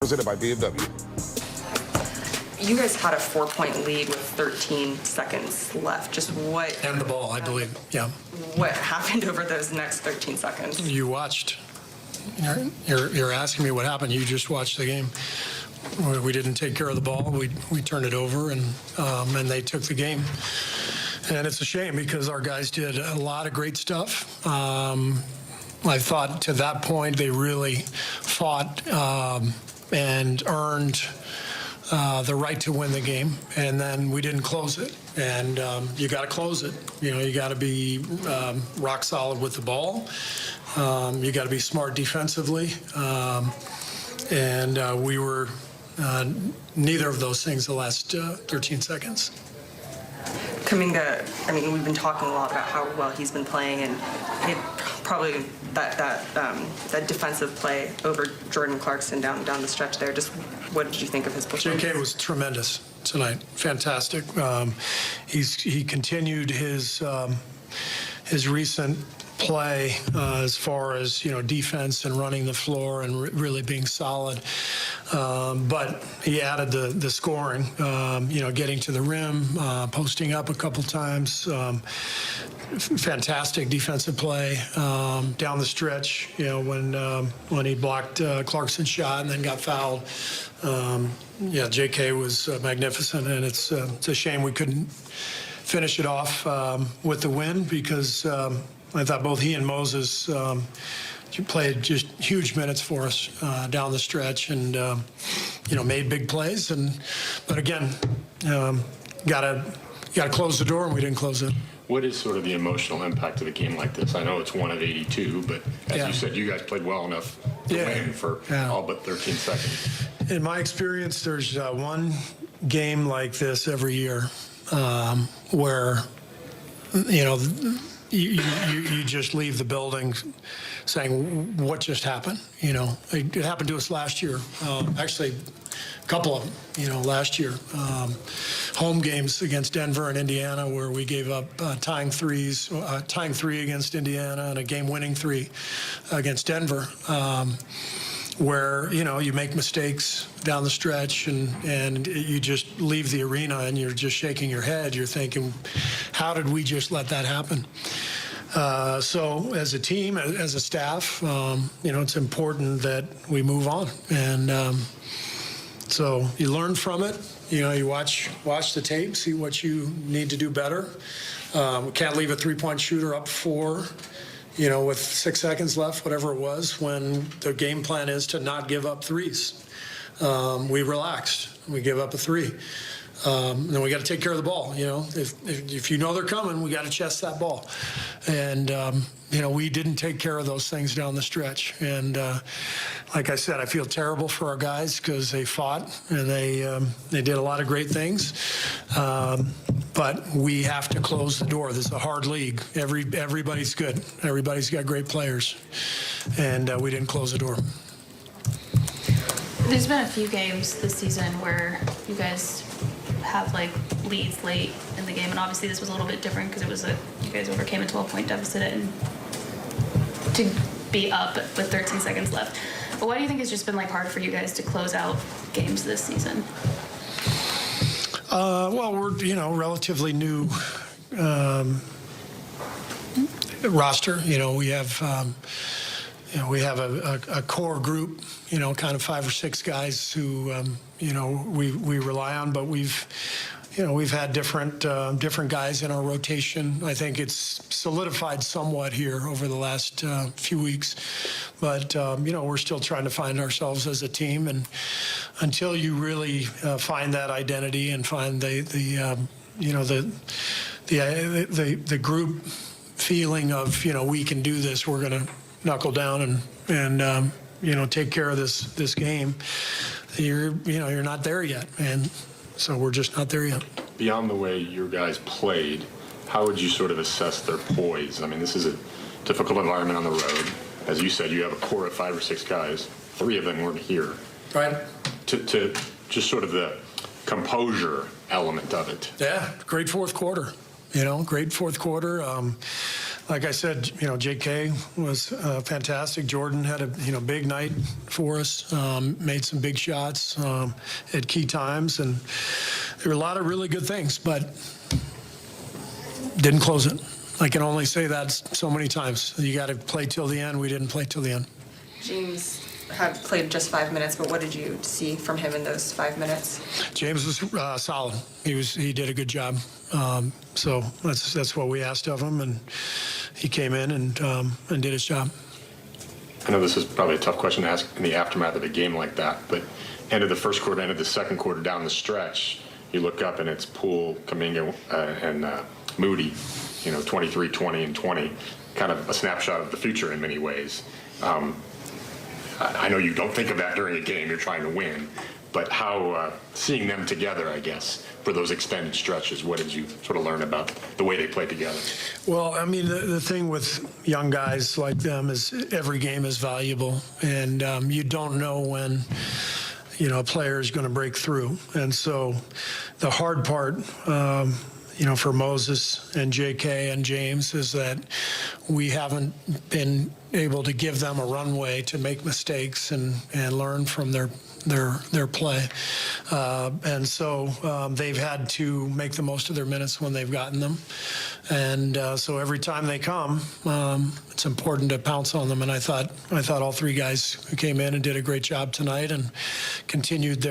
Presented by BMW. You guys had a 4-point lead with 13 seconds left. Just what... And the ball, I believe, yeah. What happened over those next 13 seconds? You watched. You're asking me what happened. You just watched the game. We didn't take care of the ball. We turned it over, and they took the game. And it's a shame because our guys did a lot of great stuff. I thought to that point they really fought and earned the right to win the game, and then we didn't close it. And you got to close it. You know, you got to be rock solid with the ball. You got to be smart defensively, and we were neither of those things the last 13 seconds. I mean, we've been talking a lot about how well he's been playing, and probably that defensive play over Jordan Clarkson down the stretch there. Just what did you think of his performance? JK was tremendous tonight, fantastic. He continued his recent play as far as defense and running the floor and really being solid. But he added the scoring, getting to the rim, posting up a couple times. Fantastic defensive play down the stretch. When he blocked Clarkson's shot and then got fouled. JK was magnificent, and it's a shame we couldn't finish it off with the win because I thought both he and Moses played just huge minutes for us down the stretch, and made big plays. But again, gotta close the door, and we didn't close it. What is sort of the emotional impact of a game like this? I know it's 1 of 82, but as you said, you guys played well enough to win for all but 13 seconds. In my experience, there's one game like this every year where you just leave the building saying, what just happened? It happened to us last year. Actually, a couple of them, last year. Home games against Denver and Indiana where we gave up tying three against Indiana and a game-winning 3 against Denver. Where you make mistakes down the stretch and you just leave the arena and you're just shaking your head. You're thinking, how did we just let that happen? So as a team, as a staff, it's important that we move on. And so you learn from it. You watch the tape, see what you need to do better. We can't leave a three-point shooter up 4. With 6 seconds left, whatever it was, when the game plan is to not give up threes. We relaxed. We give up a 3. Then we got to take care of the ball. If they're coming, we got to chest that ball. And, we didn't take care of those things down the stretch. And like I said, I feel terrible for our guys because they fought and they did a lot of great things. But we have to close the door. This is a hard league. Everybody's good. Everybody's got great players. And we didn't close the door. There's been a few games this season where you guys have leads late in the game, and obviously this was a little bit different because it was you guys overcame a 12-point deficit and to be up with 13 seconds left. But why do you think it's just been hard for you guys to close out games this season? Well, we're relatively new roster. We have we have a core group, kind of 5 or 6 guys who we rely on, but we've had different guys in our rotation. I think it's solidified somewhat here over the last few weeks, but we're still trying to find ourselves as a team, and until you really find that identity and find the group feeling of we can do this, we're going to knuckle down and take care of this game. You're not there yet, and so we're just not there yet. Beyond the way your guys played, how would you sort of assess their poise? I mean, this is a difficult environment on the road. As you said, you have a core of 5 or 6 guys. 3 of them weren't here. Right. To just sort of the composure element of it. Yeah, great fourth quarter. Great fourth quarter. like I said, J.K. was fantastic. Jordan had a big night for us, made some big shots at key times, and there were a lot of really good things, but didn't close it. I can only say that so many times. You got to play till the end. We didn't play till the end. James had played just 5 minutes, but what did you see from him in those 5 minutes? James was solid. He did a good job. So that's what we asked of him, and he came in and did his job. I know this is probably a tough question to ask in the aftermath of a game like that, but end of the first quarter, end of the second quarter, down the stretch, you look up and it's Poole, Kuminga, and Moody, 23, 20, and 20, kind of a snapshot of the future in many ways. I know you don't think of that during a game, you're trying to win, but how, seeing them together, I guess, for those extended stretches, what did you sort of learn about the way they play together? Well, I mean, the thing with young guys like them is every game is valuable, and you don't know when, a player is going to break through. And so the hard part, for Moses and J.K. and James is that we haven't been able to give them a runway to make mistakes and learn from their play. And so they've had to make the most of their minutes when they've gotten them. And so every time they come, it's important to pounce on them. And I thought all three guys who came in and did a great job tonight and continued their